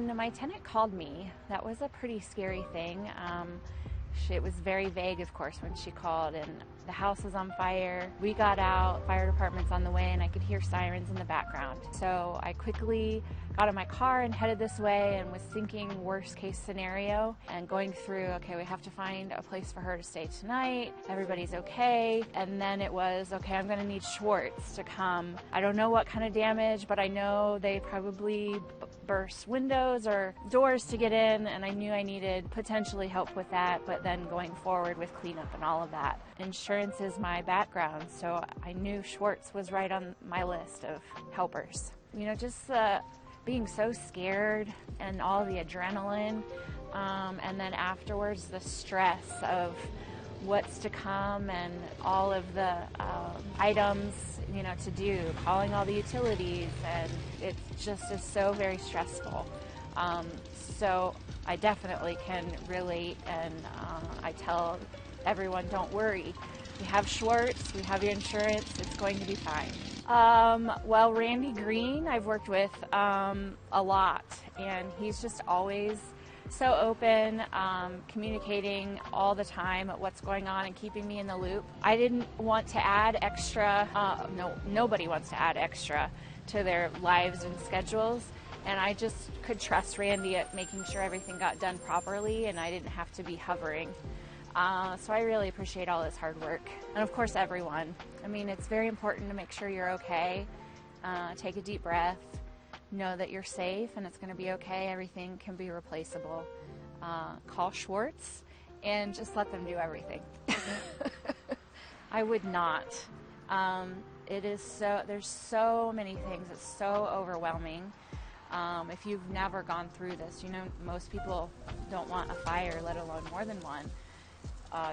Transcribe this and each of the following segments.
when my tenant called me, that was a pretty scary thing. It was very vague, of course, when she called, and the house was on fire. We got out, fire department's on the way, and I could hear sirens in the background. So I quickly got in my car and headed this way and was thinking worst case scenario and going through, okay, we have to find a place for her to stay tonight. Everybody's okay. And then it was, okay, I'm going to need Swartz to come. I don't know what kind of damage, but I know they probably burst windows or doors to get in, and I knew I needed potentially help with that, but then going forward with cleanup and all of that. Insurance is my background, so I knew Swartz was right on my list of helpers. You know, just being so scared and all the adrenaline, and then afterwards the stress of what's to come and all of the items, you know, to do, calling all the utilities, and it just is so very stressful. So I definitely can relate, and I tell everyone, don't worry. We have Swartz, we have your insurance, it's going to be fine. Well, Randy Green, I've worked with a lot, and he's just always so open, communicating all the time what's going on and keeping me in the loop. I didn't want to add extra, nobody wants to add extra to their lives and schedules, and I just could trust Randy at making sure everything got done properly and I didn't have to be hovering. So I really appreciate all his hard work. And of course everyone. I mean, it's very important to make sure you're okay. Take a deep breath. Know that you're safe and it's going to be okay. Everything can be replaceable. Call Swartz and just let them do everything. I would not. It is so, there's so many things. It's so overwhelming. If you've never gone through this, you know, most people don't want a fire, let alone more than one,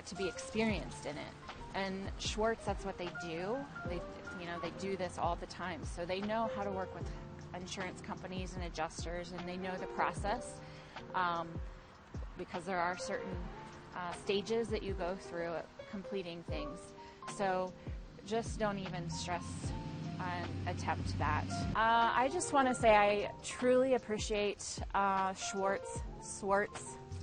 to be experienced in it. And Swartz, that's what they do. They do this all the time. So they know how to work with insurance companies and adjusters, and they know the process, because there are certain stages that you go through at completing things. So just don't even stress and attempt that. I just want to say I truly appreciate Swartz.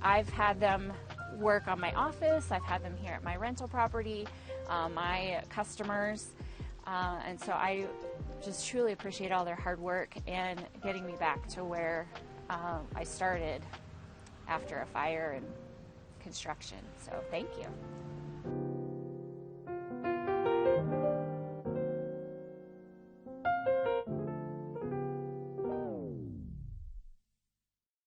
I've had them work on my office, I've had them here at my rental property, my customers, and so I just truly appreciate all their hard work and getting me back to where I started after a fire and construction. So thank you.